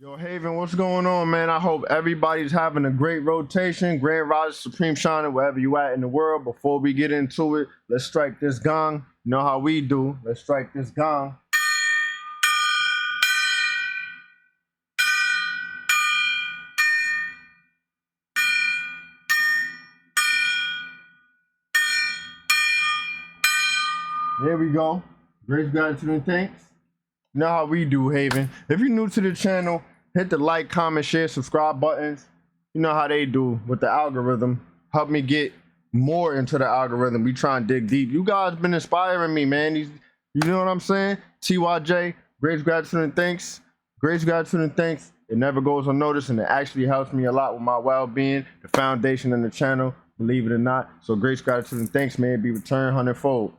Yo, Haven, what's going on, man? I hope everybody's having a great rotation. Grand Rise, Supreme Shining, wherever you at in the world. Before we get into it, let's strike this gong. You know how we do. Let's strike this gong. Here we go. Grace, gratitude, and thanks. You know how we do, Haven. If you're new to the channel, hit the like, comment, share, subscribe buttons. You know how they do with the algorithm. Help me get more into the algorithm. We try and dig deep. You guys been inspiring me, man. You know what I'm saying? TYJ, Grace, gratitude, and thanks. Grace, gratitude, and thanks. It never goes unnoticed, and it actually helps me a lot with my well-being, the foundation and the channel, believe it or not. So grace, gratitude, and thanks, may it be returned hundredfold.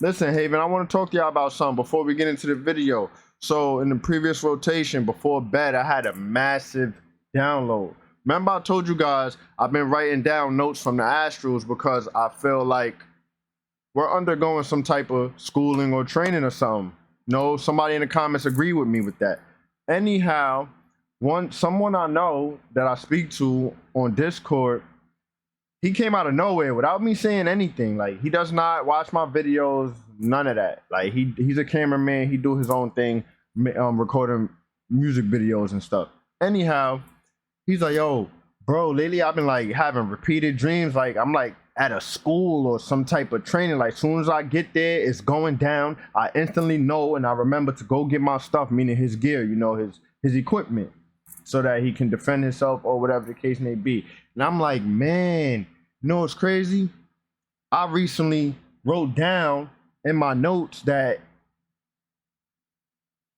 Listen, Haven, I want to talk to y'all about something before we get into the video. So in the previous rotation, before bed, I had a massive download. Remember I told you guys I've been writing down notes from the Astrals because I feel like we're undergoing some type of schooling or training or something. No, somebody in the comments agree with me with that. Anyhow, someone I know that I speak to on Discord, he came out of nowhere without me saying anything. Like, he does not watch my videos, none of that. Like, he's a cameraman. He do his own thing, recording music videos and stuff. Anyhow, he's like, yo, bro, lately I've been like having repeated dreams. Like, I'm like at a school or some type of training. Like, as soon as I get there, it's going down. I instantly know, and I remember to go get my stuff, meaning his gear, you know, his equipment, so that he can defend himself or whatever the case may be. And I'm like, man, you know what's crazy? I recently wrote down in my notes that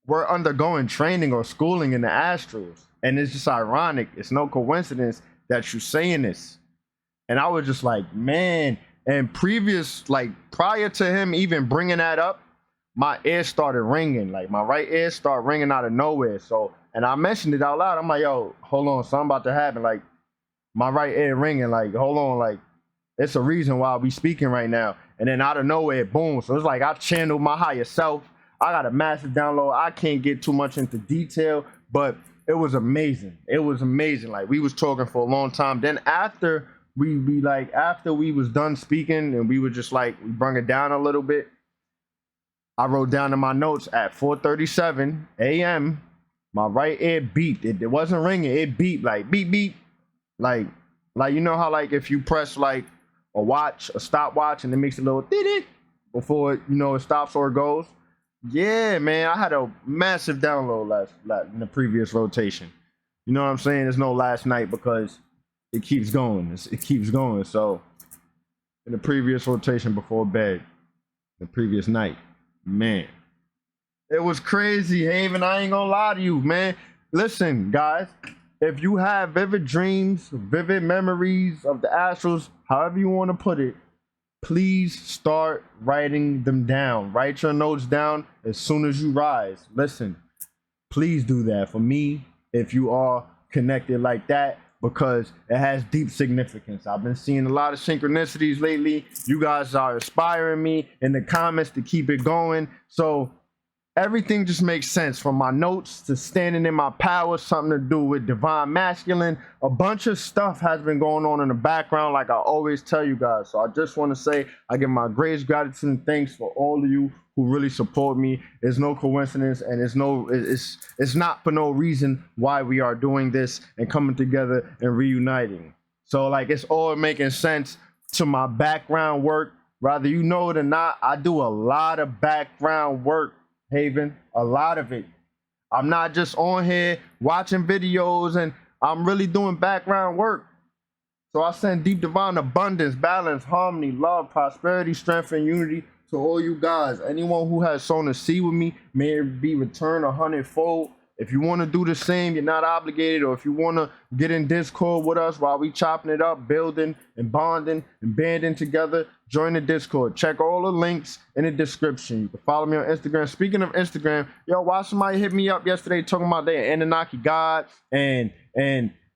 we're undergoing training or schooling in the Astrals. And it's just ironic. It's no coincidence that you're saying this. And I was just like, man. And prior to him even bringing that up, my ear started ringing. Like, my right ear started ringing out of nowhere. So, and I mentioned it out loud. I'm like, yo, hold on, something about to happen. Like, my right ear ringing. Like, hold on, like, it's a reason why we speaking right now. And then out of nowhere, boom. So it's like I channeled my higher self. I got a massive download. I can't get too much into detail, but it was amazing. It was amazing. Like, we was talking for a long time. Then after after we was done speaking and we were just like, we brung it down a little bit, I wrote down in my notes at 4:37 a.m. my right ear beeped. It wasn't ringing. It beeped, like beep beep, like you know how, like, if you press like a watch, a stopwatch, and it makes a little did before it, you know, it stops or it goes. Yeah, man, I had a massive download last in the previous rotation. You know what I'm saying? There's no last night because it keeps going. It keeps going. So in the previous rotation before bed, the previous night, man, it was crazy, Haven. I ain't gonna lie to you, man. Listen, guys, if you have vivid dreams, vivid memories of the Astrals, however you want to put it, please start writing them down. Write your notes down as soon as you rise. Listen, please do that for me if you are connected like that, because it has deep significance. I've been seeing a lot of synchronicities lately. You guys are inspiring me in the comments to keep it going. So everything just makes sense, from my notes to standing in my power, something to do with divine masculine. A bunch of stuff has been going on in the background, like I always tell you guys. So I just want to say I give my greatest gratitude and thanks for all of you who really support me. It's no coincidence, and it's not for no reason why we are doing this and coming together and reuniting. So, like, it's all making sense to my background work. Whether you know it or not, I do a lot of background work, Haven, a lot of it. I'm not just on here watching videos, and I'm really doing background work. So I send deep divine abundance, balance, harmony, love, prosperity, strength, and unity to all you guys. Anyone who has sown a seed with me, may it be returned 100-fold. If you want to do the same, you're not obligated. Or if you want to get in Discord with us while we chopping it up, building and bonding and banding together, join the Discord. Check all the links in the description. You can follow me on Instagram. Speaking of Instagram, yo, why somebody hit me up yesterday talking about they Anunnaki God, and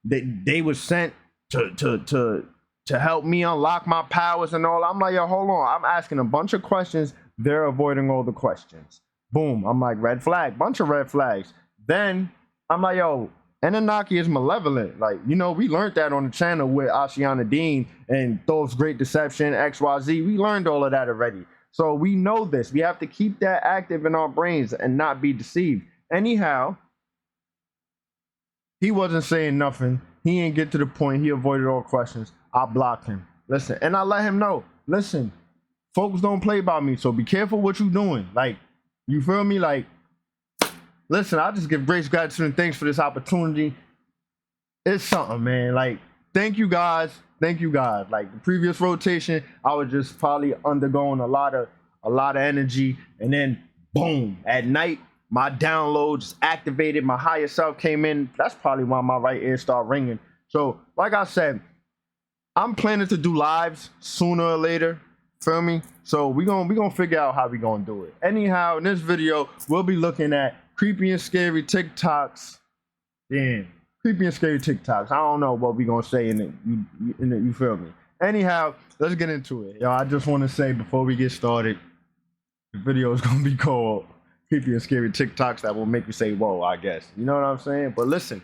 they was sent to help me unlock my powers and all. I'm like, yo, hold on. I'm asking a bunch of questions. They're avoiding all the questions. Boom. I'm like, red flag. Bunch of red flags. Then I'm like, yo, Anunnaki is malevolent. Like, you know, we learned that on the channel with Ashiana Dean and Thoth's Great Deception, XYZ. We learned all of that already. So we know this. We have to keep that active in our brains and not be deceived. Anyhow, he wasn't saying nothing. He didn't get to the point. He avoided all questions. I blocked him. Listen, and I let him know, listen, folks don't play by me, so be careful what you're doing. Like, you feel me? Like, listen, I just give grace, gratitude, and thanks for this opportunity. It's something, man. Like, thank you guys. Thank you guys. Like, the previous rotation, I was just probably undergoing a lot of energy, and then boom, at night, my downloads activated, my higher self came in. That's probably why my right ear started ringing. So, like I said, I'm planning to do lives sooner or later. Feel me? So we gonna figure out how we gonna do it. Anyhow, in this video, we'll be looking at creepy and scary TikToks. Damn, creepy and scary TikToks. I don't know what we gonna say in it. You feel me? Anyhow, let's get into it. Yo, I just want to say before we get started, the video is gonna be called creepy and scary TikToks that will make you say whoa, I guess. You know what I'm saying? But listen,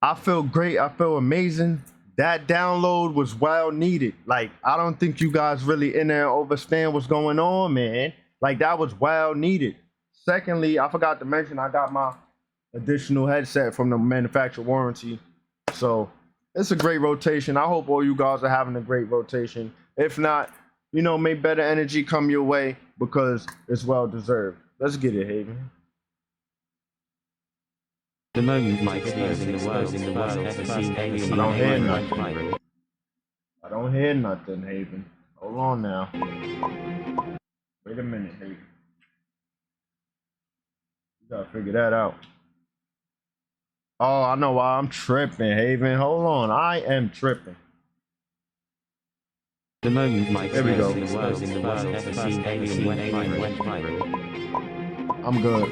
I feel great. I feel amazing. That download was well needed. Like, I don't think you guys really in there understand what's going on, man. Like, that was well needed. Secondly, I forgot to mention I got my additional headset from the manufacturer warranty. So it's a great rotation. I hope all you guys are having a great rotation. If not, you know, may better energy come your way because it's well deserved. Let's get it, Haven. The moment my experience in the world ever seen alien. I don't hear nothing. I don't hear nothing, Haven. Hold on now. Wait a minute, Haven. You gotta figure that out. Oh, I know why I'm tripping, Haven. Hold on, I am tripping. The moment my experience in the world ever seen alien went viral. I'm good.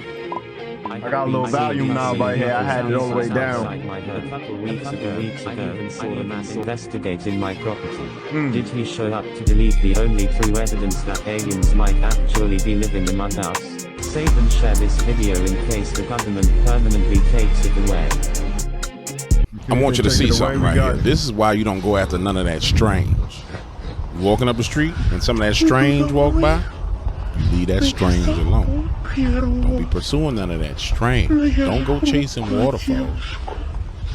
I got a little volume now right here. I had it all the way down. A couple weeks ago, I even saw a man investigating my property. Did he show up to delete the only true evidence that aliens might actually be living among us? Save and share this video in case the government permanently takes it away. I want you to see something right here. This is why you don't go after none of that strange. You walking up the street and some of that strange walk by, you leave that strange alone. Don't be pursuing none of that strange. Don't go chasing waterfalls.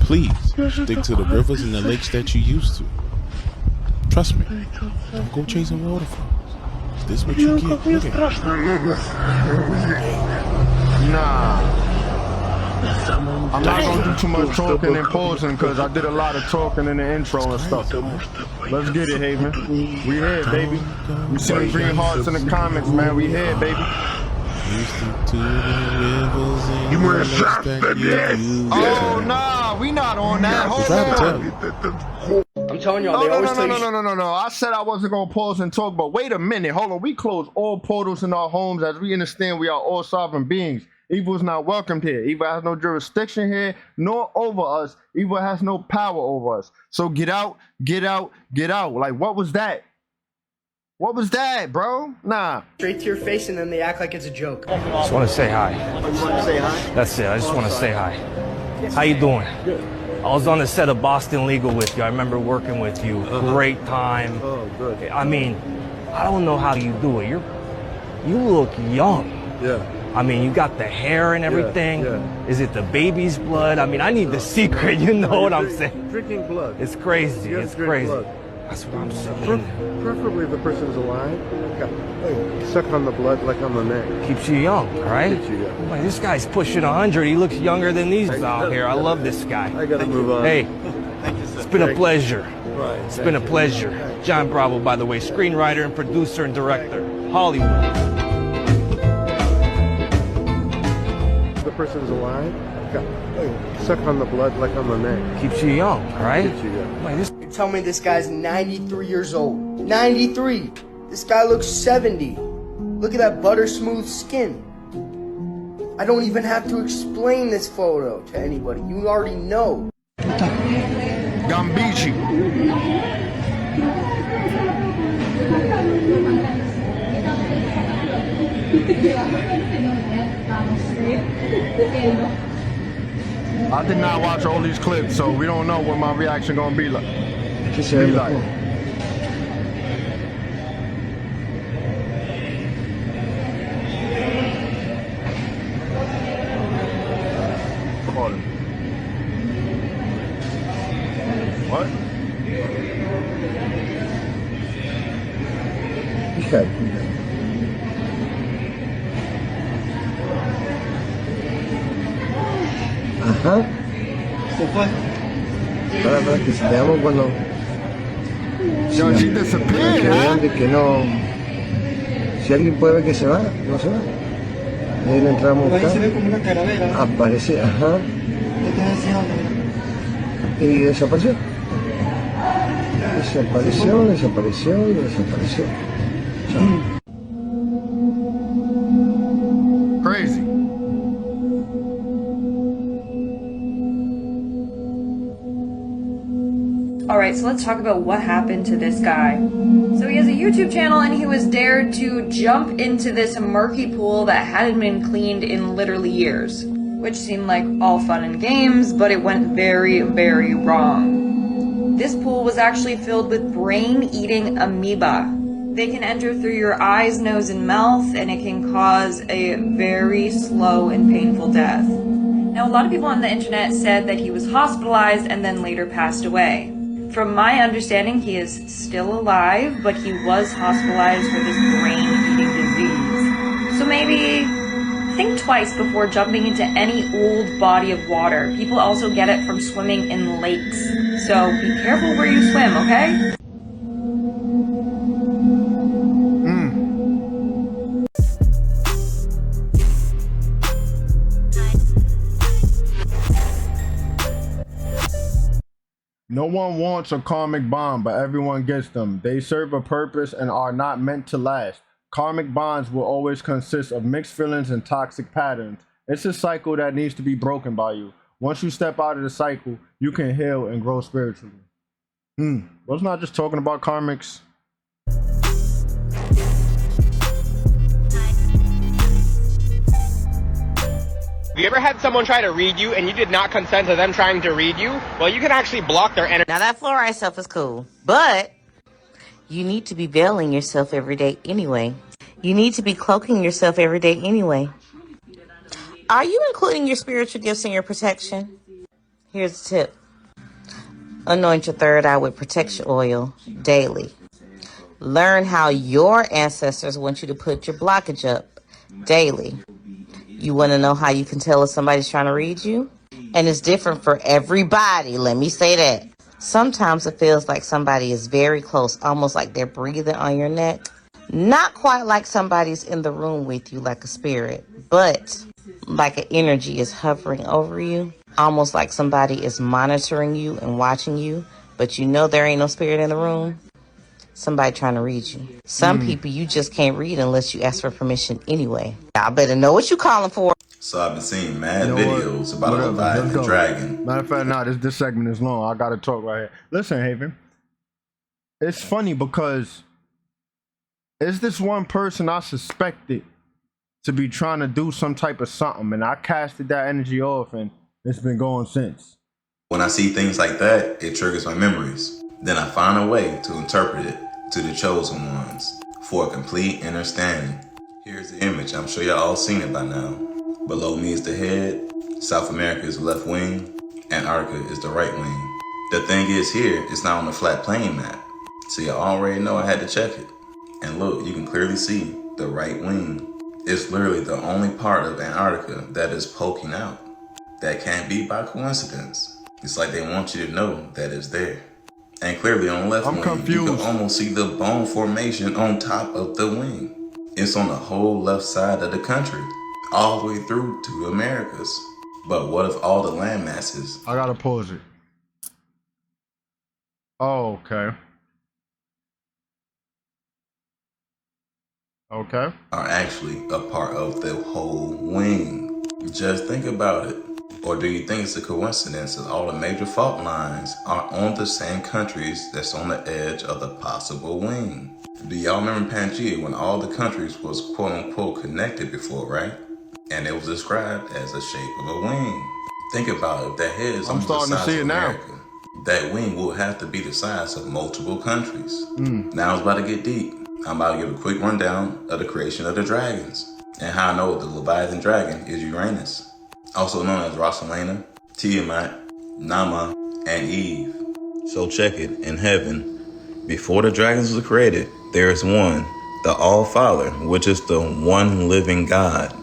Please, stick to the rivers and the lakes that you used to. Trust me. Don't go chasing waterfalls. This is what you get. Look at it. Nah. I'm not gonna do too much talking and pausing because I did a lot of talking in the intro and stuff. Let's get it, Haven. We here, baby. We see the green hearts in the comments, man. We here, baby. Oh nah, we not on that. Hold on. I'm telling y'all, they always tell you. No. I said I wasn't gonna pause and talk, but wait a minute. Hold on. We close all portals in our homes as we understand we are all sovereign beings. Evil is not welcomed here. Evil has no jurisdiction here, nor over us. Evil has no power over us. So get out, get out, get out. Like, what was that? What was that, bro? Nah. Straight to your face and then they act like it's a joke. I just want to say hi. You want to say hi? That's it. I just want to say hi. How you doing? Good. I was on the set of Boston Legal with you. I remember working with you. Great time. Oh, good. I mean, I don't know how you do it. You look young. Yeah. I mean, you got the hair and everything. Yeah. Is it the baby's blood? I mean, I need the secret. You know what I'm saying? Drinking blood. It's crazy. You It's drink crazy. blood. That's what I'm saying. Preferably if the person's alive. Suck on the blood like on the neck. Keeps you young, right? Keeps you young. Boy, this guy's pushing 100. He looks younger than these out here. I love this guy. I gotta move on. Hey, it's been a pleasure. Right. It's been a pleasure. John Bravo, by the way, screenwriter and producer and director. Hollywood. If the person's alive. Suck on the blood like on the neck. Keeps you young, right? Keeps you young. Boy, this You tell me this guy's 93 years old. 93. This guy looks 70. Look at that butter smooth skin. I don't even have to explain this photo to anybody. You already know. Gambici. I did not watch all these clips, so we don't know what my reaction gonna be like. ¿Qué se ve Be mejor? like. Hold on. What? Fíjate. Ajá. Se fue. Para que se veamos cuando... Yo, she para disappeared, que vean huh? de que no... Si alguien puede ver que se va, no se va. Y ahí le entramos Ahí se ve acá. como una calavera. Aparece, ajá. Está deseando, mira. Y desapareció. Desapareció, desapareció y desapareció. Chao. Crazy. Alright, so let's talk about what happened to this guy. So he has a YouTube channel and he was dared to jump into this murky pool that hadn't been cleaned in literally years. Which seemed like all fun and games, but it went very, very wrong. This pool was actually filled with brain-eating amoeba. They can enter through your eyes, nose, and mouth, and it can cause a very slow and painful death. Now, a lot of people on the internet said that he was hospitalized and then later passed away. From my understanding, he is still alive, but he was hospitalized for this brain-eating disease. So maybe think twice before jumping into any old body of water. People also get it from swimming in lakes. So be careful where you swim, okay? No one wants a karmic bond, but everyone gets them. They serve a purpose and are not meant to last. Karmic bonds will always consist of mixed feelings and toxic patterns. It's a cycle that needs to be broken by you. Once you step out of the cycle, you can heal and grow spiritually. Wasn't I just talking about karmics? Have you ever had someone try to read you and you did not consent to them trying to read you? Well, you can actually block their energy. Now that fluoride stuff is cool, but you need to be veiling yourself every day anyway. You need to be cloaking yourself every day anyway. Are you including your spiritual gifts in your protection? Here's a tip. Anoint your third eye with protection oil daily. Learn how your ancestors want you to put your blockage up daily. You want to know how you can tell if somebody's trying to read you? And it's different for everybody, let me say that. Sometimes it feels like somebody is very close, almost like they're breathing on your neck. Not quite like somebody's in the room with you like a spirit, but like an energy is hovering over you. Almost like somebody is monitoring you and watching you, but you know there ain't no spirit in the room. Somebody trying to read you. Some people you just can't read unless you ask for permission anyway. I better know what you calling for. So I've been seeing mad You know videos about a Leviathan go. dragon. Matter of fact, nah, this segment is long. I gotta talk right here. Listen, Haven. It's funny because is this one person I suspected to be trying to do some type of something, and I casted that energy off, and it's been going since. When I see things like that, it triggers my memories. Then I find a way to interpret it to the chosen ones for a complete understanding. Here's the image. I'm sure y'all all seen it by now. Below me is the head, South America is the left wing, Antarctica is the right wing. The thing is here, it's not on the flat plane map. So y'all already know I had to check it. And look, you can clearly see the right wing. It's literally the only part of Antarctica that is poking out. That can't be by coincidence. It's like they want you to know that it's there. And clearly on the left wing, you can almost see the bone formation on top of the wing. It's on the whole left side of the country, all the way through to the Americas. But what if all the land masses? I gotta pause it. Oh, okay. Okay. Are actually a part of the whole wing. Just think about it. Or do you think it's a coincidence that all the major fault lines are on the same countries that's on the edge of the possible wing? Do y'all remember Pangea when all the countries was quote unquote connected before, right? And it was described as a shape of a wing. Think about it. If that head is I'm almost the starting to size see of it now. America, that wing will have to be the size of multiple countries. Mm. Now it's about to get deep. I'm about to give a quick rundown of the creation of the dragons and how I know the Leviathan dragon is Uranus, also known as Rosalina, Tiamat, Nama, and Eve. So check it. In heaven, before the dragons were created, there is one, the All-Father, which is the one living God,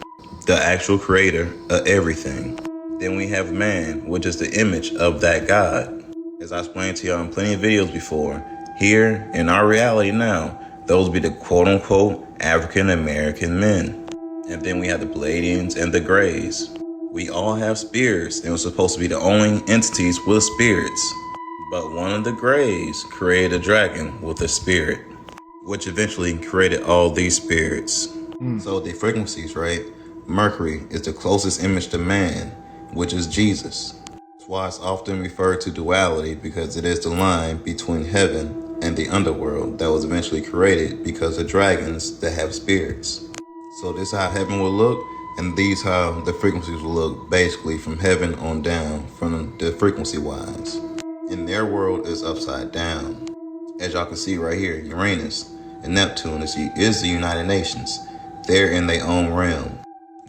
the actual creator of everything. Then we have man, which is the image of that God. As I explained to y'all in plenty of videos before, here in our reality now, those be the quote-unquote African American men. And then we have the Pleiadians and the Greys. We all have spirits and we're supposed to be the only entities with spirits. But one of the Greys created a dragon with a spirit, which eventually created all these spirits. So the frequencies, right? Mercury is the closest image to man, which is Jesus. That's why it's often referred to duality, because it is the line between heaven and the underworld that was eventually created because of dragons that have spirits. So this is how heaven will look, and these how the frequencies will look, basically from heaven on down, from the frequency wise. And their world is upside down. As y'all can see right here, Uranus and Neptune is the United Nations. They're in their own realm.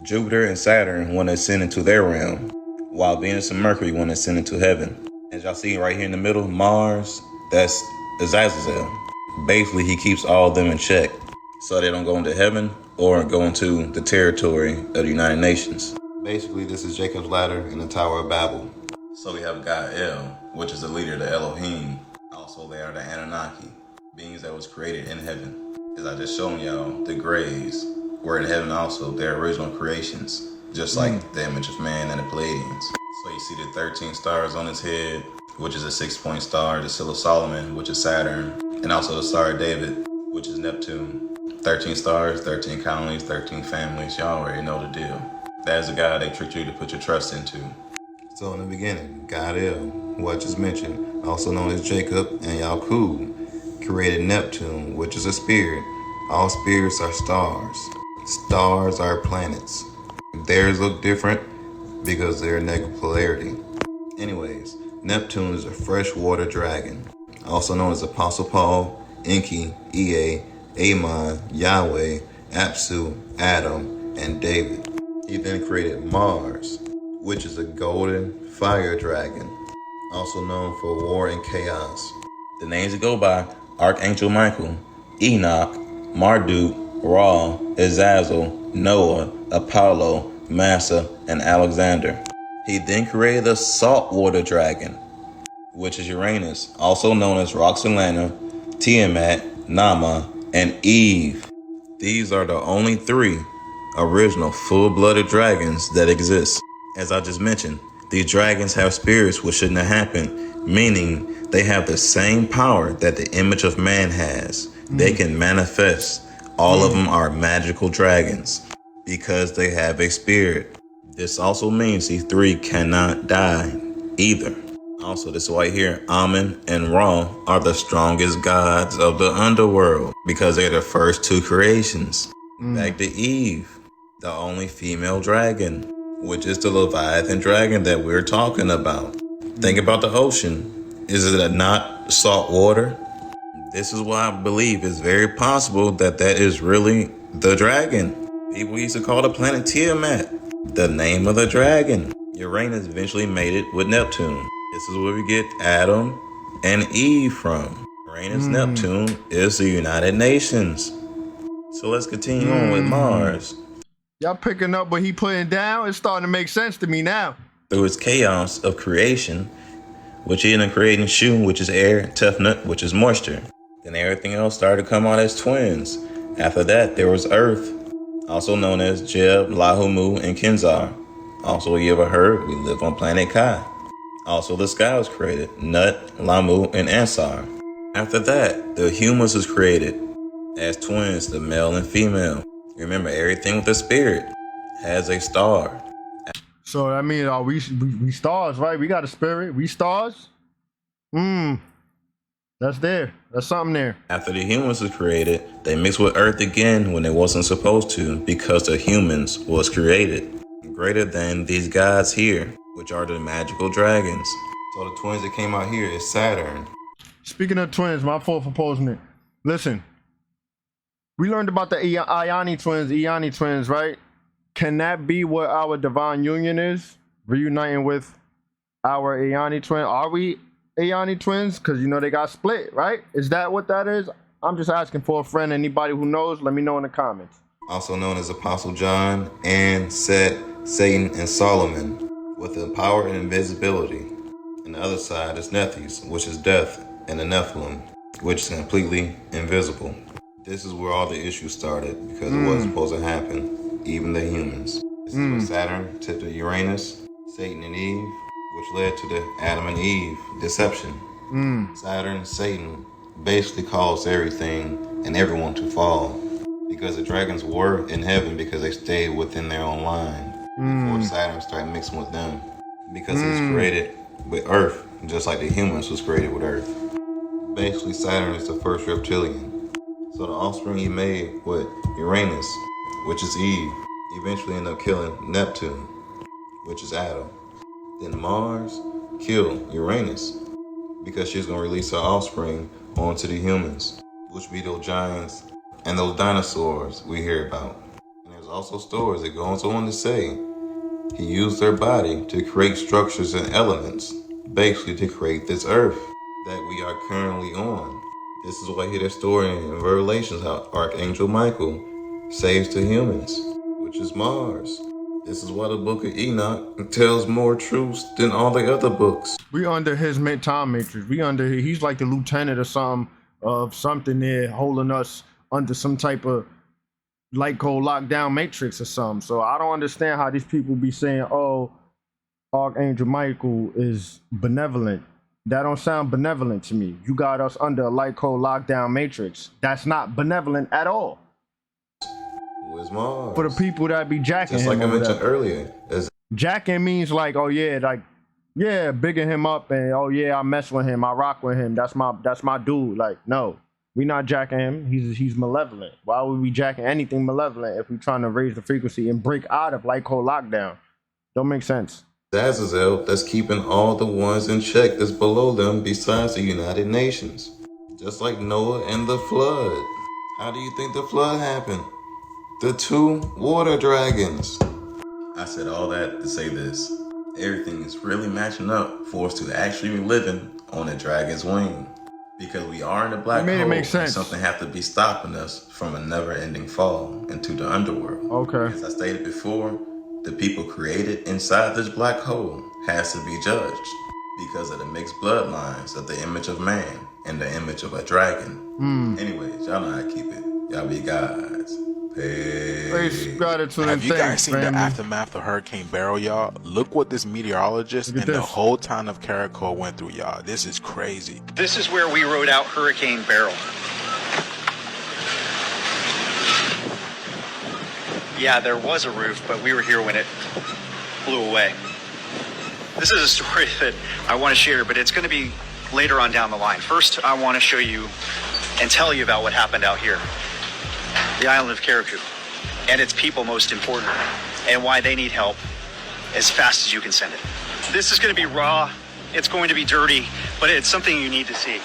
Jupiter and Saturn want to ascend into their realm, while Venus and Mercury want to ascend into heaven. As y'all see right here in the middle, Mars, that's Azazel. Basically, he keeps all of them in check, so they don't go into heaven or go into the territory of the United Nations. Basically, this is Jacob's ladder in the Tower of Babel. So we have God El, which is the leader of the Elohim. Also, they are the Anunnaki, beings that was created in heaven. As I just shown y'all, the Greys were in heaven also, their original creations, just like the image of man and the Pleiadians. So you see the 13 stars on his head, which is a 6-point star, the Seal of Solomon, which is Saturn, and also the Star of David, which is Neptune. 13 stars, 13 colonies, 13 families. Y'all already know the deal. That is a God they tricked you to put your trust into. So in the beginning, God El, who I just mentioned, also known as Jacob and Yaqub, created Neptune, which is a spirit. All spirits are stars. Stars are planets. Theirs look different because they're negative polarity. Anyways, Neptune is a freshwater dragon, also known as Apostle Paul, Enki, Ea, Amon, Yahweh, Apsu, Adam, and David. He then created Mars, which is a golden fire dragon, also known for war and chaos. The names that go by: Archangel Michael, Enoch, Marduk, Ra, Azazel, Noah, Apollo, Massa, and Alexander. He then created the saltwater dragon, which is Uranus, also known as Roxanna, Tiamat, Nama, and Eve. These are the only 3 original full-blooded dragons that exist. As I just mentioned, these dragons have spirits which shouldn't have happened, meaning they have the same power that the image of man has. They can manifest. All of them are magical dragons because they have a spirit. This also means these 3 cannot die either. Also, this right here, Amun and Ra are the strongest gods of the underworld because they're the first 2 creations. Back to Eve, the only female dragon, which is the Leviathan dragon that we're talking about. Think about the ocean. Is it not salt water? This is why I believe it's very possible that that is really the dragon. People used to call the planet Tiamat, the name of the dragon. Uranus eventually mated with Neptune. This is where we get Adam and Eve from. Uranus Neptune is the United Nations. So let's continue on with Mars. Y'all picking up what he putting down? It's starting to make sense to me now. Through its chaos of creation, which ended up creating Shu, which is air, Tefnut, which is moisture. Then everything else started to come out as twins. After that, there was Earth, also known as Jeb, Lahumu, and Kenzar. Also, you ever heard we live on planet Kai. Also, the sky was created, Nut, Lamu, and Ansar. After that, the humans was created as twins, the male and female. Remember, everything with the spirit has a star. So that means we stars, right? We got a spirit. We stars. That's there. That's something there. After the humans was created, they mixed with Earth again when they wasn't supposed to because the humans was created. Greater than these gods here. which are the magical dragons. So the twins that came out here is Saturn. Speaking of twins, my fault for posing it. Listen, we learned about the Ioni twins, right? Can that be what our divine union is? Reuniting with our Ioni twin? Are we Ioni twins? Because you know they got split, right? Is that what that is? I'm just asking for a friend. Anybody who knows, let me know in the comments. Also known as Apostle John, and Set, Satan, and Solomon, with the power and invisibility. And the other side is Nephis, which is death, and the Nephilim, which is completely invisible. This is where all the issues started, because it wasn't supposed to happen, even the humans. This is where Saturn tipped to Uranus, Satan and Eve, which led to the Adam and Eve deception. Saturn, Satan, basically caused everything and everyone to fall, because the dragons were in heaven because they stayed within their own line before Saturn started mixing with them, because he was created with Earth, just like the humans was created with Earth. Basically, Saturn is the first reptilian. So the offspring he made with Uranus, which is Eve, eventually ended up killing Neptune, which is Adam. Then Mars killed Uranus because she's going to release her offspring onto the humans, which be those giants and those dinosaurs we hear about. And there's also stories that goes on to say he used their body to create structures and elements, basically to create this earth that we are currently on. This is why I hear that story in Revelations how Archangel Michael saves the humans, which is Mars. This is why the book of Enoch tells more truths than all the other books. We under his time matrix. He's like the lieutenant or something there holding us under some type of light code lockdown matrix or something. So I don't understand how these people be saying, oh, Archangel Michael is benevolent. That don't sound benevolent to me. You got us under a light code lockdown matrix. That's not benevolent at all. Where's Mars? For the people that be jacking just him. Like I mentioned earlier. Jacking means like, oh yeah, bigging him up and oh yeah, I mess with him, I rock with him. That's my dude. Like, no, we not jacking him. He's malevolent. Why would we jacking anything malevolent if we trying to raise the frequency and break out of light code lockdown? Don't make sense. Azazel that's keeping all the ones in check that's below them besides the United Nations. Just like Noah and the flood. How do you think the flood happened? The two water dragons. I said all that to say this. Everything is really matching up for us to actually be living on a dragon's wing. Because we are in a black hole, it make sense. Something have to be stopping us from a never-ending fall into the underworld. Okay. As I stated before, the people created inside this black hole has to be judged because of the mixed bloodlines of the image of man and the image of a dragon. Anyways, y'all know how to keep it. Y'all be guys. Peace. Have you guys seen the aftermath of Hurricane Beryl, y'all? Look what this meteorologist and the whole town of Caracal went through, y'all. This is crazy. This is where we rode out Hurricane Beryl. Yeah, there was a roof, but we were here when it blew away. This is a story that I want to share, but it's going to be later on down the line. First, I want to show you and tell you about what happened out here. The island of Caracal, and its people most important, and why they need help as fast as you can send it. This is going to be raw, it's going to be dirty, but it's something you need to see.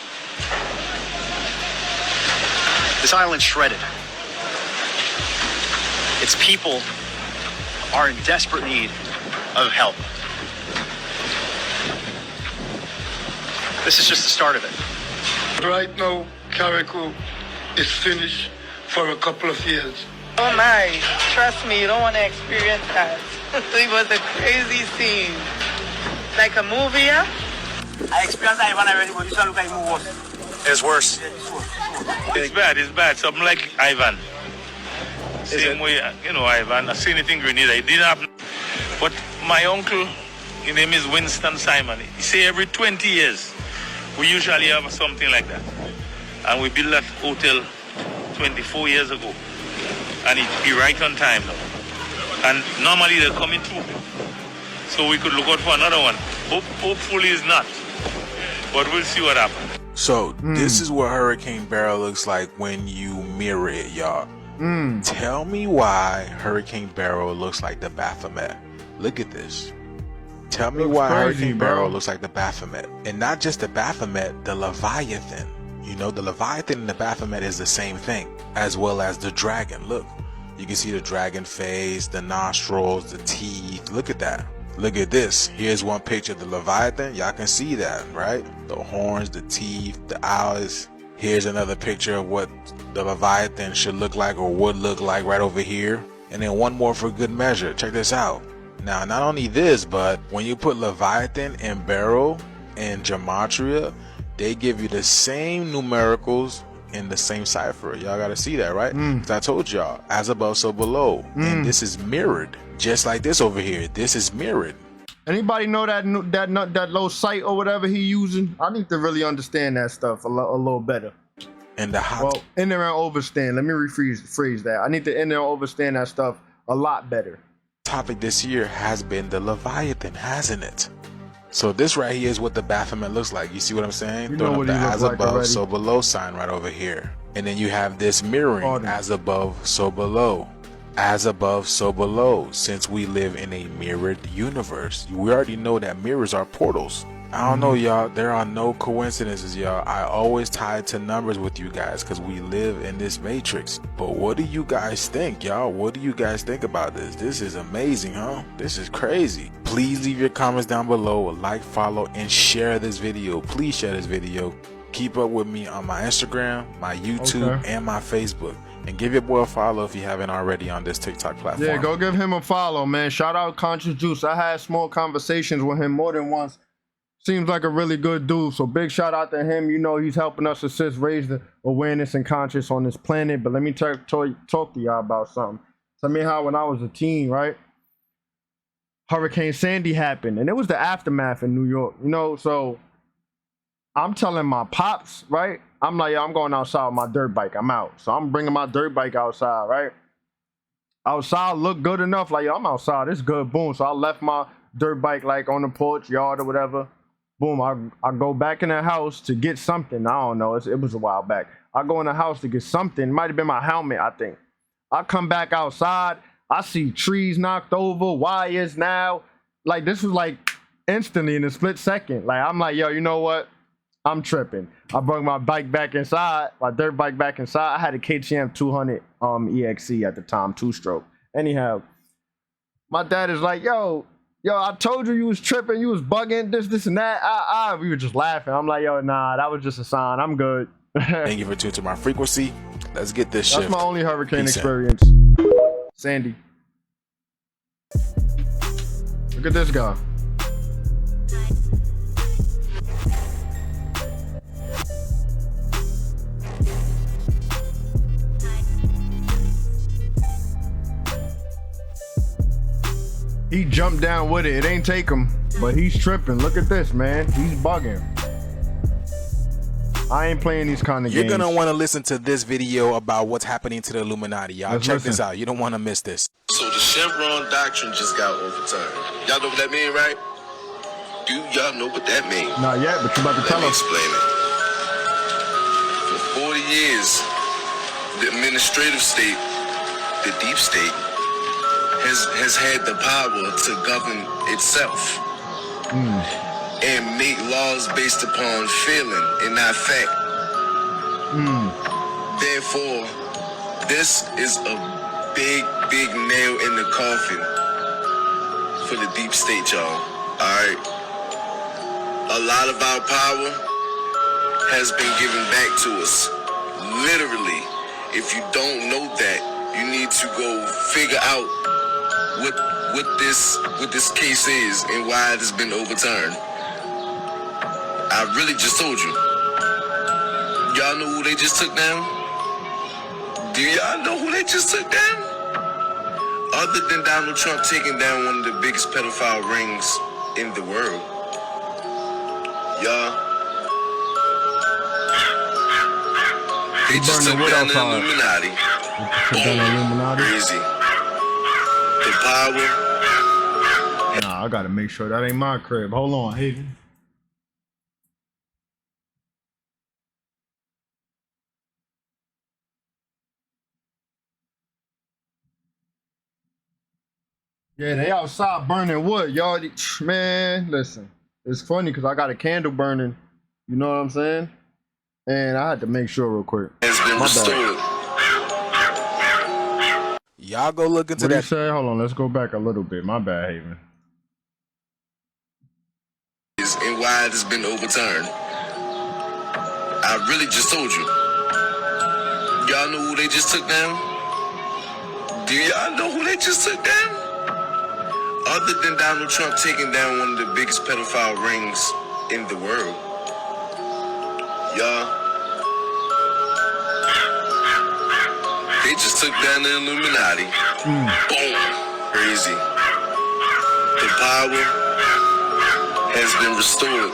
This island's shredded. Its people are in desperate need of help. This is just the start of it. Right now, Caracal is finished for a couple of years. Oh my, trust me, you don't want to experience that. It was a crazy scene. Like a movie, yeah? I experienced Ivan already, but this one look like more worse. It's worse. It's bad. Something like Ivan. Same way, Ivan. I seen it in Grenada. It didn't happen. But my uncle, his name is Winston Simon. He say every 20 years, we usually have something like that. And we built that hotel 24 years ago. And it be right on time now. And normally they're coming through. So we could look out for another one. Hopefully it's not. But we'll see what happens. So this is what Hurricane Beryl looks like when you mirror it, y'all. Tell me why Hurricane Beryl looks like the Baphomet. Look at this. Tell me Looks why crazy, Hurricane bro. Beryl looks like the Baphomet. And not just the Baphomet, the Leviathan. You know, the Leviathan and the Baphomet is the same thing, as well as the dragon. Look, you can see the dragon face, the nostrils, the teeth. Look at that. Look at this. Here's one picture of the Leviathan. Y'all can see that, right? The horns, the teeth, the eyes. Here's another picture of what the Leviathan should look like or would look like right over here. And then one more for good measure. Check this out. Now, not only this, but when you put Leviathan and Beryl and Gematria, they give you the same numericals in the same cipher. Y'all gotta see that, right? Because I told y'all, as above, so below. And this is mirrored, just like this over here. This is mirrored. Anybody know that little site or whatever he using? I need to really understand that stuff a little better. And the hot. Well, in there and overstand. Let me rephrase that. I need to in there and overstand that stuff a lot better. Topic this year has been the Leviathan, hasn't it? So this right here is what the Baphomet looks like. You see what I'm saying? You know what the he looks as like above, already. so below sign right over here. And then you have this mirroring, as above, so below. As above, so below. Since we live in a mirrored universe, we already know that mirrors are portals. I don't know, y'all. There are no coincidences, y'all. I always tie it to numbers with you guys because we live in this matrix. But what do you guys think, y'all? What do you guys think about this? This is amazing, huh? This is crazy. Please leave your comments down below, like, follow, and share this video. Please share this video. Keep up with me on my Instagram, my YouTube, and my Facebook. And give your boy a follow if you haven't already on this TikTok platform. Yeah, go give him a follow, man. Shout out Conscious Juice. I had small conversations with him more than once. Seems like a really good dude. So big shout out to him. You know, he's helping us assist raise the awareness and conscious on this planet. But let me talk to y'all about something. Tell me how when I was a teen, right? Hurricane Sandy happened. And it was the aftermath in New York. You know, so I'm telling my pops, right? I'm like, yo, I'm going outside with my dirt bike. I'm out. So I'm bringing my dirt bike outside, right? Outside look good enough. Like, yo, I'm outside. It's good. Boom. So I left my dirt bike like on the porch, yard or whatever. Boom. I go back in the house to get something. I don't know. It was a while back. I go in the house to get something. Might have been my helmet, I think. I come back outside. I see trees knocked over, wires now. Like, this was like instantly in a split second. Like, I'm like, yo, you know what? I'm tripping. I brought my bike back inside, my dirt bike back inside. I had a KTM 200 EXE at the time, 2-stroke. Anyhow, my dad is like, yo, I told you was tripping, you was bugging, this and that. We were just laughing. I'm like, yo, nah, that was just a sign. I'm good. Thank you for tuning to my frequency. Let's get this shift. That's my only hurricane Peace experience. Sandy. Look at this guy. He jumped down with it. It ain't take him, but he's tripping. Look at this, man. He's bugging. I ain't playing these kind of games. You're gonna want to listen to this video about what's happening to the Illuminati. Y'all check this out. You don't want to miss this. So the Chevron doctrine just got overturned. Y'all know what that mean, right? Do y'all know what that mean? Not yet, but you about to tell us. Explain it. For 40 years, the administrative state, the deep state, has had the power to govern itself and make laws based upon feeling and not fact. Therefore, this is a big nail in the coffin for the deep state, y'all. Alright? A lot of our power has been given back to us. Literally. If you don't know that, you need to go figure out what this case is and why it has been overturned. I really just told you. Y'all know who they just took down? Do y'all know who they just took down? Other than Donald Trump taking down one of the biggest pedophile rings in the world. Y'all. They just took down the Illuminati. Crazy. The power. Nah, I gotta make sure that ain't my crib. Hold on, Hayden. Yeah, they outside burning wood, y'all. Man, listen, it's funny because I got a candle burning. You know what I'm saying? And I had to make sure real quick. My bad. Y'all go look into What that. you say? Hold on, let's go back a little bit. My bad, Haven. And why it has been overturned. I really just told you. Y'all know who they just took down? Do y'all know who they just took down? Other than Donald Trump taking down one of the biggest pedophile rings in the world. Y'all. They just took down the Illuminati. Boom. Crazy. The power has been restored.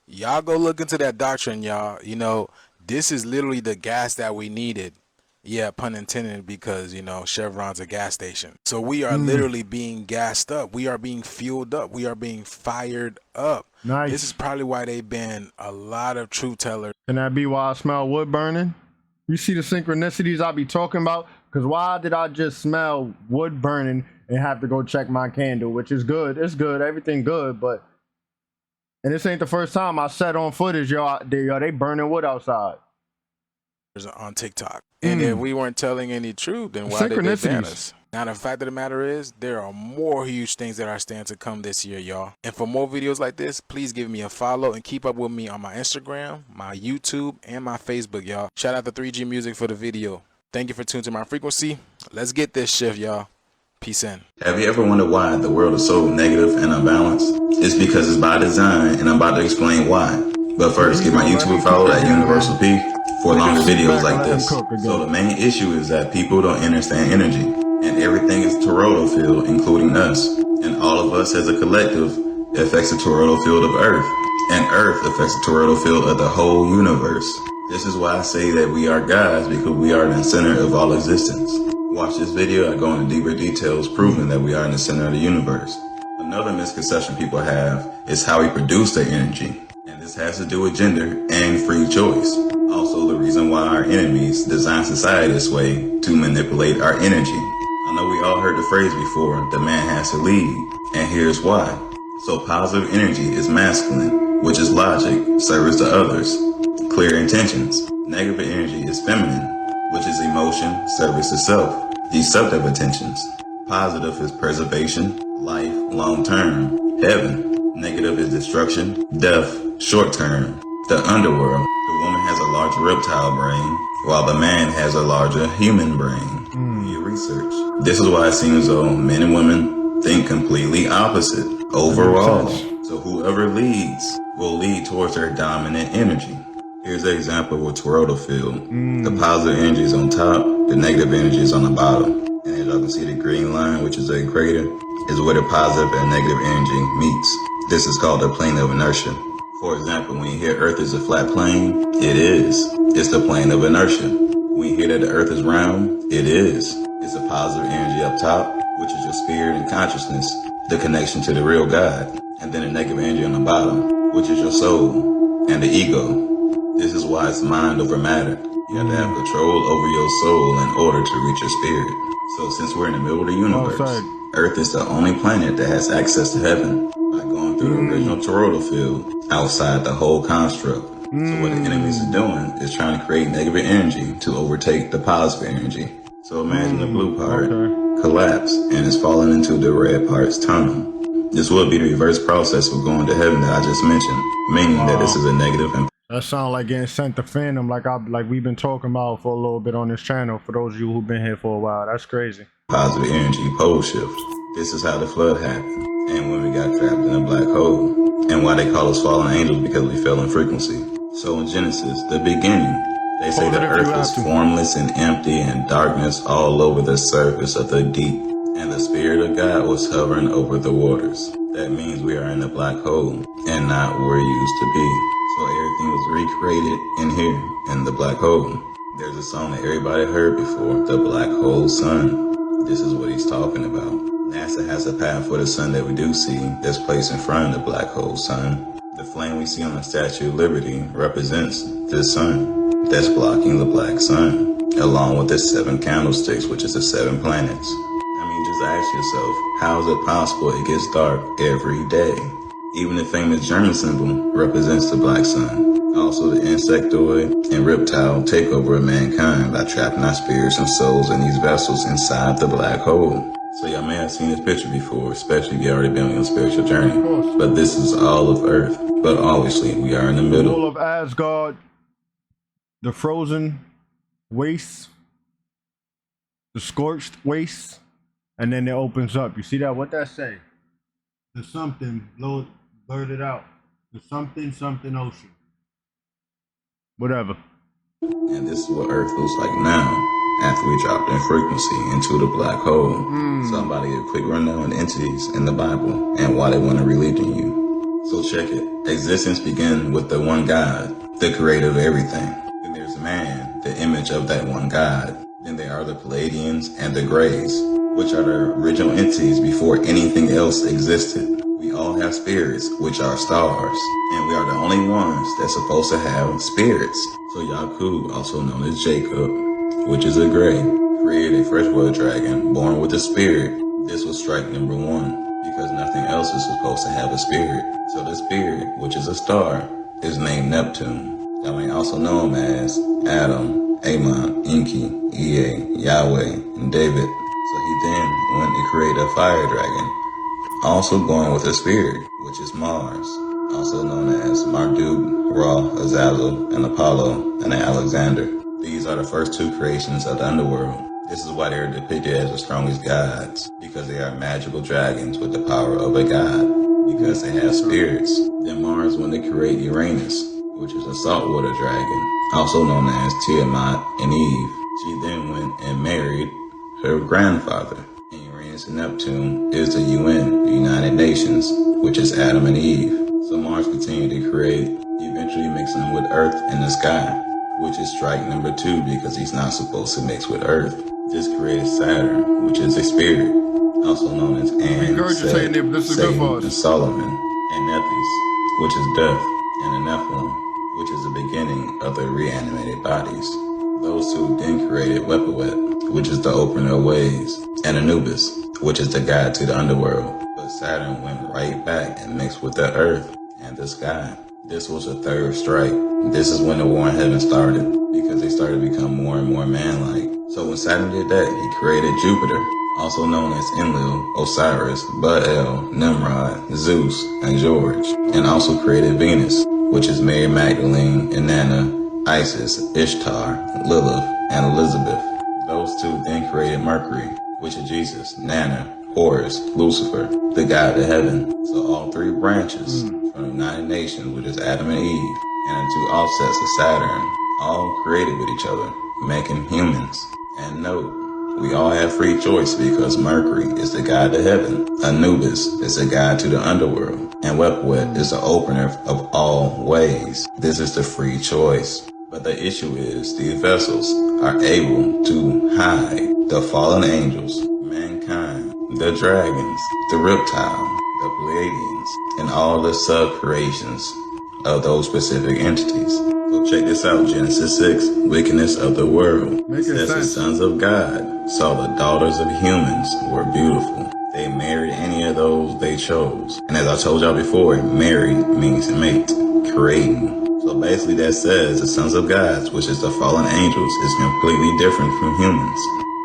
Y'all go look into that doctrine, y'all. You know, this is literally the gas that we needed. Yeah, pun intended, because, you know, Chevron's a gas station. So we are literally being gassed up. We are being fueled up. We are being fired up. Nice. This is probably why they've been a lot of truth tellers. Can that be why I smell wood burning? You see the synchronicities I be talking about? Because why did I just smell wood burning and have to go check my candle, which is good. It's good. Everything good. But, and this ain't the first time I set on footage, y'all. They burning wood outside. On TikTok. And if we weren't telling any truth, then why did they ban us? Now, the fact of the matter is, there are more huge things that are standing to come this year, y'all. And for more videos like this, please give me a follow and keep up with me on my Instagram, my YouTube, and my Facebook, y'all. Shout out to 3G Music for the video. Thank you for tuning to my frequency. Let's get this shift, y'all. Peace in. Have you ever wondered why the world is so negative and unbalanced? It's because it's by design, and I'm about to explain why. But first, give my YouTube follow at Universal P for longer videos like this. So the main issue is that people don't understand energy, and everything is toroidal field, including us. And all of us as a collective affects the toroidal field of Earth, and Earth affects the toroidal field of the whole universe. This is why I say that we are gods, because we are in the center of all existence. Watch this video, I go into deeper details proving that we are in the center of the universe. Another misconception people have is how we produce their energy. And this has to do with gender and free choice. Also, the reason why our enemies design society this way to manipulate our energy. I know we all heard the phrase before, the man has to lead, and here's why. So positive energy is masculine, which is logic, service to others, clear intentions. Negative energy is feminine, which is emotion, service to self, deceptive intentions. Positive is preservation, life, long term, heaven. Negative is destruction, death, short term, the underworld. The woman has a larger reptile brain, while the man has a larger human brain. Do your research. This is why it seems as though men and women think completely opposite overall. So whoever leads will lead towards their dominant energy. Here's an example with toroidal field. The positive energy is on top, the negative energy is on the bottom. And as y'all can see, the green line, which is a equator, is where the positive and negative energy meets. This is called the plane of inertia. For example, when you hear Earth is a flat plane, it is. It's the plane of inertia. When you hear that the Earth is round, it is. It's a positive energy up top, which is your spirit and consciousness, the connection to the real God. And then the negative energy on the bottom, which is your soul and the ego. This is why it's mind over matter. You have to have control over your soul in order to reach your spirit. So since we're in the middle of the universe, Earth is the only planet that has access to heaven by going through the original toroidal field outside the whole construct. So what the enemies are doing is trying to create negative energy to overtake the positive energy. So imagine the blue part collapse and it's falling into the red part's tunnel. This will be the reverse process of going to heaven that I just mentioned, meaning that this is a negative and that sounds like getting sent to Phantom, like we've been talking about for a little bit on this channel. For those of you who've been here for a while, that's crazy. Positive energy pole shift. This is how the flood happened, and when we got trapped in a black hole, and why they call us fallen angels, because we fell in frequency. So in Genesis, the beginning, they say the earth was formless and empty, and darkness all over the surface of the deep, and the Spirit of God was hovering over the waters. That means we are in a black hole and not where we used to be. So everything was recreated in here, in the black hole. There's a song that everybody heard before, The Black Hole Sun. This is what he's talking about. NASA has a path for the sun that we do see that's placed in front of the black hole sun. The flame we see on the Statue of Liberty represents the sun that's blocking the black sun, along with the 7 candlesticks, which is the 7 planets. to ask yourself, how is it possible it gets dark every day? Even the famous German symbol represents the black sun. Also, the insectoid and reptile takeover of mankind by trapping our spirits and souls in these vessels inside the black hole. So y'all may have seen this picture before, especially if you already been on your spiritual journey. But this is all of Earth. But obviously, we are in the middle. All of Asgard, the frozen wastes, the scorched wastes, and then it opens up. You see that? What that say? The something, blurt it out. The something ocean. Whatever. And this is what Earth looks like now, after we dropped in frequency into the black hole. Somebody a quick rundown on entities in the Bible and why they want to relieve in you. So check it. Existence began with the one God, the creator of everything. Then there's man, the image of that one God. Then there are the Pleiadians and the Greys, which are the original entities before anything else existed. We all have spirits, which are stars, and we are the only ones that's supposed to have spirits. So Yaku, also known as Jacob, which is a Grey, created a freshwater dragon born with a spirit. This was strike number 1, because nothing else is supposed to have a spirit. So the spirit, which is a star, is named Neptune. That may also know him as Adam, Amon, Enki, Ea, Yahweh, and David. So he then went to create a fire dragon, also born with a spirit, which is Mars, also known as Marduk, Ra, Azazel, and Apollo, and Alexander. These are the first 2 creations of the underworld. This is why they are depicted as the strongest gods, because they are magical dragons with the power of a god, because they have spirits. Then Mars went to create Uranus, which is a saltwater dragon, also known as Tiamat and Eve. She then went and married her grandfather. And Uranus and Neptune is the UN, the United Nations, which is Adam and Eve. So Mars continued to create, eventually mixing with Earth in the sky, which is strike number 2 because he's not supposed to mix with Earth. This created Saturn, which is a spirit, also known as An, Set, Satan, and Solomon, and Nethys, which is death, and the Nephilim, which is the beginning of the reanimated bodies. Those 2 then created Wepawet, which is the opener of ways, and Anubis, which is the guide to the underworld. But Saturn went right back and mixed with the earth and the sky. This was the 3rd strike. This is when the war in heaven started, because they started to become more and more man-like. So when Saturn did that, he created Jupiter, also known as Enlil, Osiris, Baal, Nimrod, Zeus, and George, and also created Venus, which is Mary Magdalene, Inanna, Isis, Ishtar, Lilith, and Elizabeth. Those 2 then created Mercury, which is Jesus, Nana, Horus, Lucifer, the god of heaven. So all 3 branches from the United Nations, which is Adam and Eve, and the 2 offsets of Saturn, all created with each other, making humans. And note, we all have free choice because Mercury is the god of heaven, Anubis is the god to the underworld, and Wepawet is the opener of all ways. This is the free choice. But the issue is these vessels are able to hide the fallen angels, mankind, the dragons, the reptile, the Pleiadians, and all the sub-creations of those specific entities. So check this out, Genesis 6, wickedness of the world. It says the sons of God saw the daughters of humans were beautiful. They married any of those they chose. And as I told y'all before, marry means mate, creating. So basically that says the sons of God, which is the fallen angels, is completely different from humans.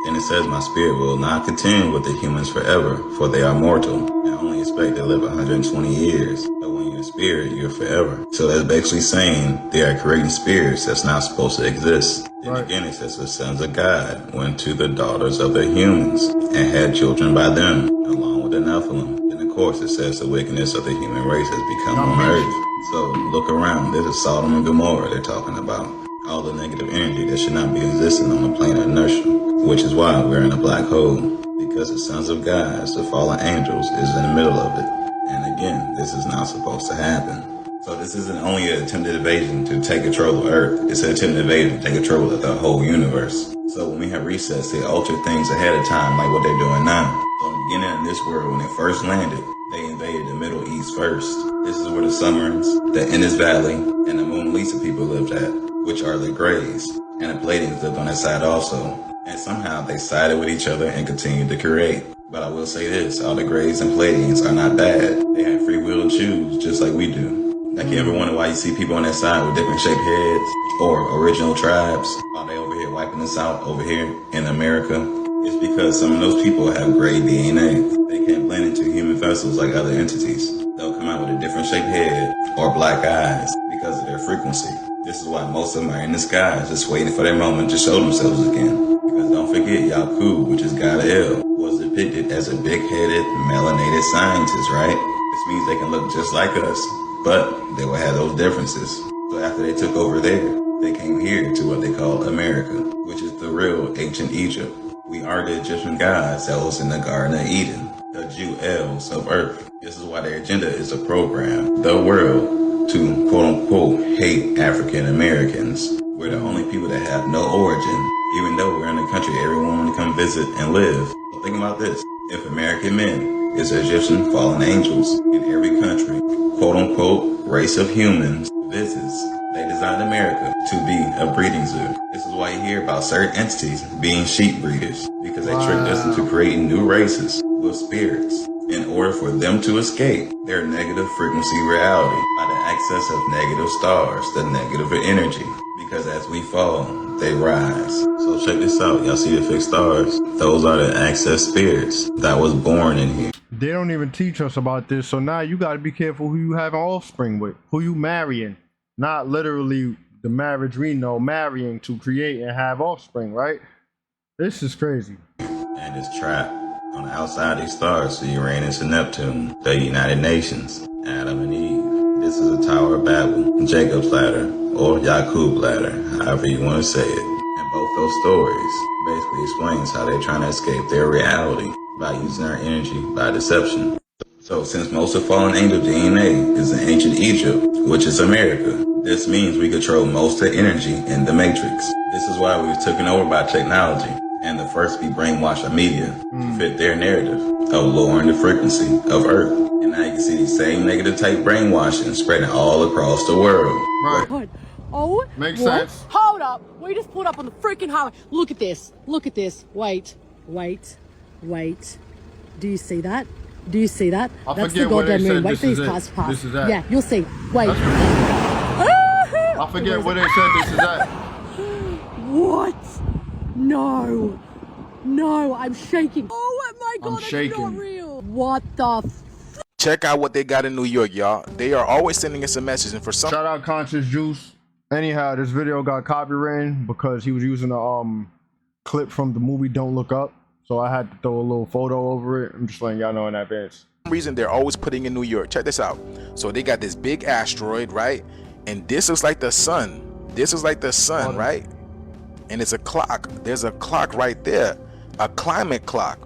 Then it says my spirit will not contend with the humans forever, for they are mortal, and only expect to live 120 years. But when you're a spirit, you're forever. So that's basically saying they are creating spirits that's not supposed to exist. Then again it says the sons of God went to the daughters of the humans and had children by them, along with the Nephilim. Then of course it says the wickedness of the human race has become on earth. So look around, this is Sodom and Gomorrah they're talking about. All the negative energy that should not be existing on the plane of inertia, which is why we're in a black hole, because the sons of God, the fallen angels, is in the middle of it. And again, this is not supposed to happen. So this isn't only an attempted invasion to take control of Earth, it's an attempted invasion to take control of the whole universe. So when we have resets, they alter things ahead of time like what they're doing now. So in the beginning of this world, when they first landed, they invaded the Middle East first. This is where the Sumerians, the Indus Valley, and the Moon Lisa people lived at, which are the Greys, and the Pleiadians lived on that side also. And somehow they sided with each other and continued to create. But I will say this, all the Greys and Pleiadians are not bad. They have free will to choose, just like we do. Like, you ever wonder why you see people on that side with different shaped heads, or original tribes, while they over here wiping us out over here in America? It's because some of those people have gray DNA. They can't blend into human vessels like other entities. They'll come out with a different shaped head or black eyes because of their frequency. This is why most of them are in the skies, just waiting for their moment to show themselves again. Because don't forget, Yaku, which is God El, was depicted as a big-headed, melanated scientist, right? This means they can look just like us, but they will have those differences. So after they took over there, they came here to what they call America, which is the real ancient Egypt. We are the Egyptian gods that was in the Garden of Eden, the jewels of Earth. This is why their agenda is to program the world to quote-unquote hate African Americans. We're the only people that have no origin, even though we're in a country everyone want to come visit and live. So think about this. If American men is Egyptian fallen angels in every country, quote-unquote race of humans visits, they designed America to be a breeding zoo. This is why you hear about certain entities being sheep breeders, because they tricked us into creating new races with spirits in order for them to escape their negative frequency reality by the access of negative stars, the negative energy. Because as we fall, they rise. So check this out. Y'all see the fixed stars? Those are the access spirits that was born in here. They don't even teach us about this. So now you got to be careful who you have an offspring with, who you marrying. Not literally the marriage we know, marrying to create and have offspring, right? This is crazy. And it's trapped on the outside of these stars, so Uranus and Neptune, the United Nations, Adam and Eve. This is the Tower of Babel, Jacob's Ladder, or Yakub Ladder, however you want to say it. And both those stories basically explains how they're trying to escape their reality by using our energy by deception. So since most of fallen angel DNA is in ancient Egypt, which is America, this means we control most of the energy in the matrix. This is why we were taken over by technology and the first be brainwashed the media to fit their narrative of lowering the frequency of Earth. And now you can see the same negative type brainwashing spreading all across the world. Right. Oh, makes what? sense. Hold up. We just pulled up on the freaking highway. Look at this. Look at this. Wait. Do you see that? Do you see that? I That's the forget what they goddamn moon. said Wait this for these is cars it. to pass. This is that. Yeah, you'll see. Wait. I forget what they said this is that. What? No. No, I'm shaking. Oh my god, I'm that's shaking. not real. What the Check out what they got in New York, y'all. They are always sending us a message, and for some Shout out Conscious Juice. Anyhow, this video got copywritten because he was using a clip from the movie Don't Look Up. So I had to throw a little photo over it. I'm just letting y'all know in advance. reason they're always putting in New York. Check this out. So they got this big asteroid, right? And this is like the sun. This is like the sun, right? And it's a clock. There's a clock right there, a climate clock.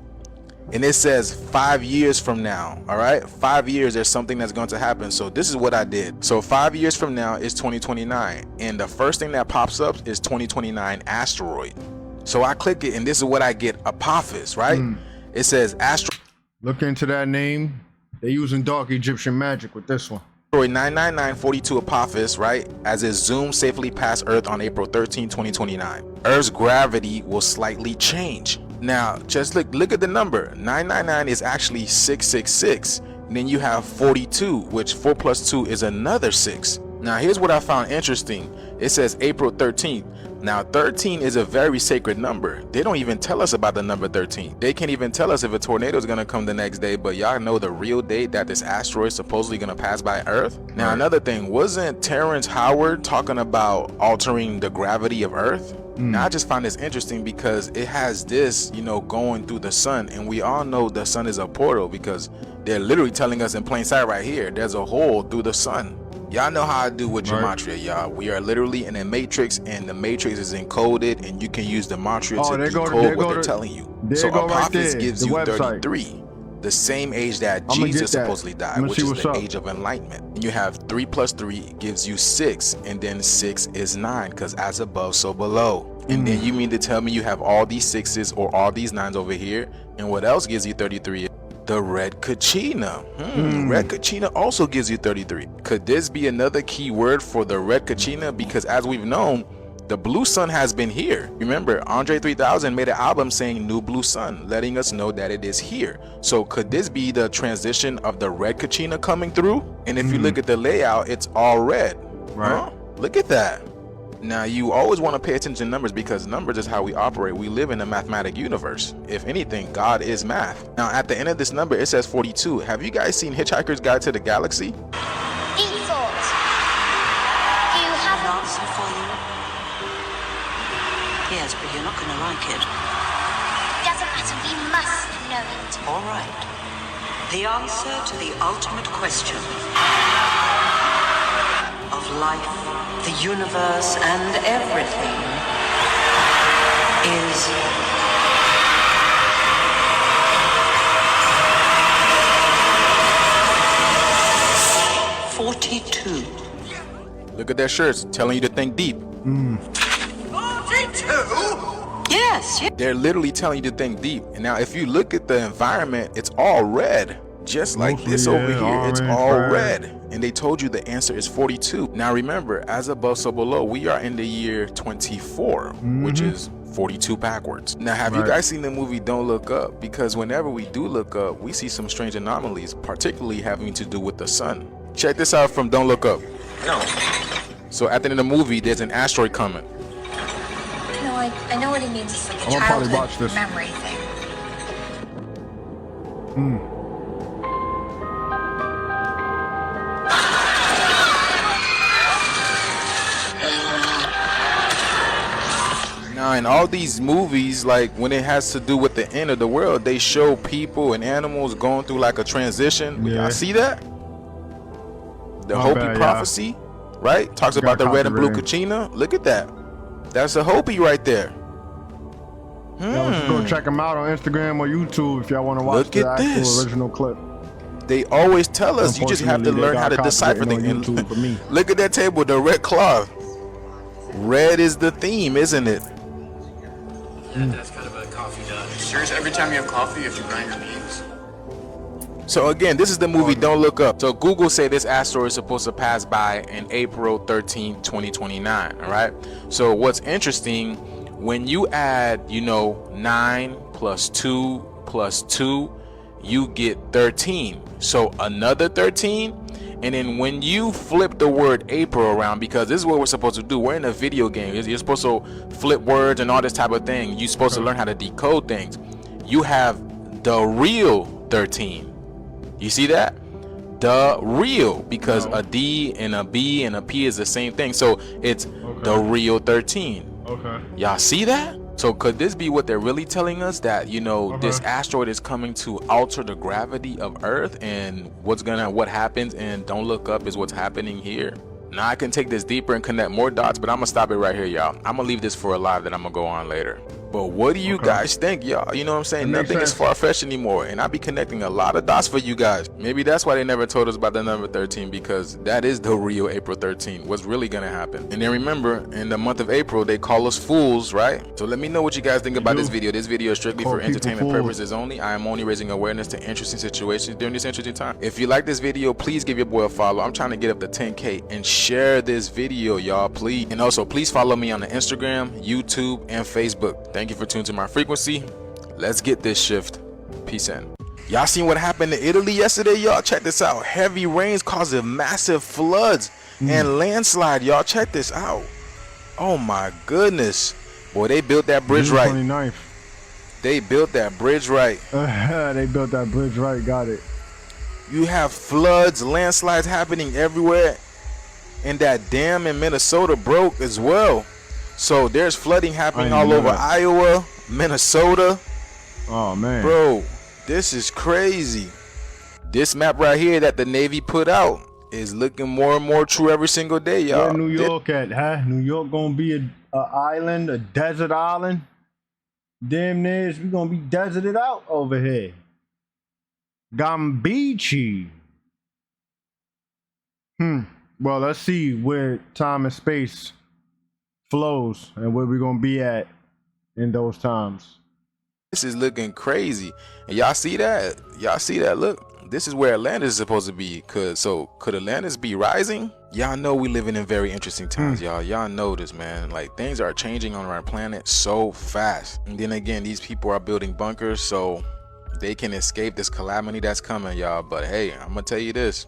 And it says 5 years from now, all right? 5 years, there's something that's going to happen. So this is what I did. So 5 years from now is 2029. And the first thing that pops up is 2029 asteroid. So I click it and this is what I get, Apophis, right? It says Astral. Look into that name. They're using dark Egyptian magic with this one. 99942 Apophis, right? As it zooms safely past Earth on April 13, 2029. Earth's gravity will slightly change. Now, just look at the number. 999 is actually 666. And then you have 42, which 4 plus 2 is another 6. Now, here's what I found interesting. It says April 13th. Now, 13 is a very sacred number. They don't even tell us about the number 13. They can't even tell us if a tornado is going to come the next day, but y'all know the real date that this asteroid is supposedly going to pass by Earth. Now, another thing, wasn't Terrence Howard talking about altering the gravity of Earth? Now, I just find this interesting because it has this, you know, going through the sun, and we all know the sun is a portal because they're literally telling us in plain sight right here, there's a hole through the sun. Y'all know how I do with gematria, y'all. We are literally in a matrix, and the matrix is encoded, and you can use the gematria to decode what they're telling you. So Apophis gives you 33, the same age that Jesus supposedly died, which is the age of enlightenment. And you have 3 plus 3 gives you 6, and then 6 is 9, because as above, so below. And then you mean to tell me you have all these 6s or all these 9s over here, and what else gives you 33? The red kachina. Red kachina also gives you 33. Could this be another key word for the red kachina? Because as we've known, The blue sun has been here. Remember, Andre 3000 made an album saying New Blue Sun, letting us know that it is here. So could this be the transition of the red Kachina coming through? And if you look at the layout, it's all red. Right. Huh? Look at that. Now, you always want to pay attention to numbers because numbers is how we operate. We live in a mathematic universe. If anything, God is math. Now, at the end of this number, it says 42. Have you guys seen Hitchhiker's Guide to the Galaxy? Deep thought. Do you have an answer for you? Yes, but you're not going to like it. Doesn't matter, we must know it. All right. The answer to the ultimate question of life, the universe, and everything is 42. Look at their shirts, telling you to think deep. 42? Yes. They're literally telling you to think deep. And now, if you look at the environment, it's all red. Just like Mostly, this yeah, over here, it's orange, all red. red. And they told you the answer is 42. Now remember, as above, so below, we are in the year 24, which is 42 backwards. Now, have you guys seen the movie Don't Look Up? Because whenever we do look up, we see some strange anomalies, particularly having to do with the sun. Check this out from Don't Look Up. No. So at the end of the movie, there's an asteroid coming. No, I know what he means. It's like a I'm gonna probably watch childhood this. memory thing. Now, in all these movies, like when it has to do with the end of the world, they show people and animals going through like a transition. Yeah. Y'all see that? The Not Hopi bad, yeah. prophecy, right? Talks Got about the red and blue copyright. Kachina. Look at that. That's a Hopi right there. Y'all just go check them out on Instagram or YouTube if y'all want to watch Look the at actual this. original clip. They always tell us you just have to Unfortunately, they learn how to got decipher copyright things. on YouTube for me. Look at that table, the red cloth. Red is the theme, isn't it? That's kind of a coffee done. Serious? Every time you have coffee, if you grind your beans? So again, this is the movie Don't Look Up. So Google say this asteroid is supposed to pass by in April 13, 2029, all right? So what's interesting, when you add, 9 plus 2 plus 2, you get 13. So another 13. And then when you flip the word April around, because this is what we're supposed to do. We're in a video game. You're supposed to flip words and all this type of thing. You're supposed to learn how to decode things. You have the real 13. You see that? The real, because a D and a B and a P is the same thing. So it's the real 13. Okay. Y'all see that? So could this be what they're really telling us, that this asteroid is coming to alter the gravity of Earth, and what happens and Don't Look Up is what's happening here? Now I can take this deeper and connect more dots, but I'm gonna stop it right here, y'all. I'm gonna leave this for a live that I'm gonna go on later. But what do you guys think, y'all? You know what I'm saying? That makes Nothing is sense. far-fetched anymore, and I be connecting a lot of dots for you guys. Maybe that's why they never told us about the number 13, because that is the real April 13. What's really gonna happen? And then remember, in the month of April, they call us fools, right? So let me know what you guys think about this video. This video is strictly Call for people entertainment fools. purposes only. I am only raising awareness to interesting situations during this interesting time. If you like this video, please give your boy a follow. I'm trying to get up to 10K, and share this video, y'all, please. And also, please follow me on the Instagram, YouTube, and Facebook. Thank you for tuning to my frequency. Let's get this shift. Peace in. Y'all seen what happened in Italy yesterday, y'all? Check this out. Heavy rains causing massive floods and landslide, y'all. Check this out. Oh my goodness. Boy, they built that bridge June right. 29th. They built that bridge right. They built that bridge right. Got it. You have floods, landslides happening everywhere. And that dam in Minnesota broke as well. So there's flooding happening all over Iowa, Minnesota. Oh man, bro, this is crazy. This map right here that the Navy put out is looking more and more true every single day, y'all. Where New York at, huh? New York gonna be a island, a desert island. Damn near, we gonna be deserted out over here. Gambici. Well, let's see where time and space flows and where we're gonna be at in those times. This is looking crazy. And y'all see that? Y'all see that? Look, this is where Atlantis is supposed to be. Could Atlantis be rising? Y'all know we living in very interesting times, y'all. Y'all know this, man. Like, things are changing on our planet so fast. And then again, these people are building bunkers so they can escape this calamity that's coming, y'all. But hey, I'm gonna tell you this,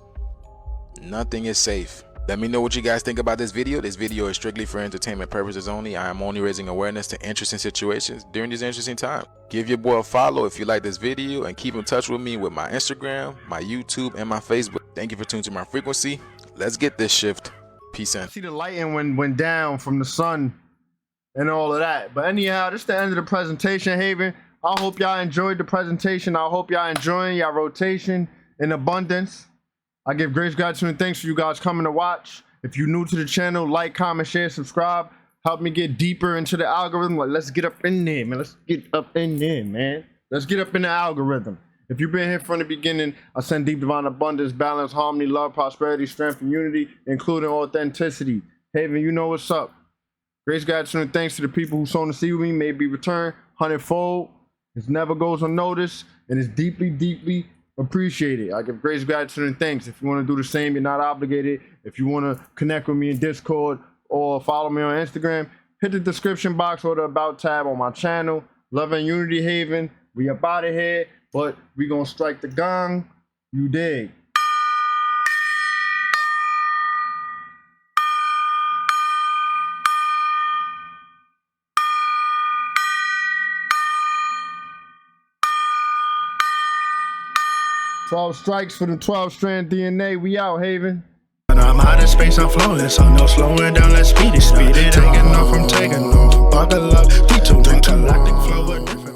nothing is safe. Let me know what you guys think about this video. This video is strictly for entertainment purposes only. I am only raising awareness to interesting situations during these interesting times. Give your boy a follow if you like this video, and keep in touch with me with my Instagram, my YouTube, and my Facebook. Thank you for tuning to my frequency. Let's get this shift. Peace out. See the lighting went down from the sun and all of that. But anyhow, this is the end of the presentation, Haven. I hope y'all enjoyed the presentation. I hope y'all enjoying y'all rotation in abundance. I give grace, gratitude, and thanks for you guys coming to watch. If you're new to the channel, like, comment, share, subscribe. Help me get deeper into the algorithm. Like, let's get up in there, man. Let's get up in there, man. Let's get up in the algorithm. If you've been here from the beginning, I send deep divine abundance, balance, harmony, love, prosperity, strength, and unity, including authenticity. Haven, you know what's up. Grace, gratitude, and thanks to the people who sown to see with me. May it be returned 100-fold. It never goes unnoticed, and it's deeply, deeply appreciated. I give grace, gratitude, and thanks. If you want to do the same, you're not obligated. If you want to connect with me in Discord or follow me on Instagram, hit the description box or the About tab on my channel. Love and unity, Haven. We up out of here, but we gonna strike the gong. You dig? "12 strikes for the 12-strand DNA. We out, Haven." I'm out of space, I'm flowing, so no slowing down, let's speed it. Taking off, I'm taking off. Buckle up, D2, galactic flow, a different.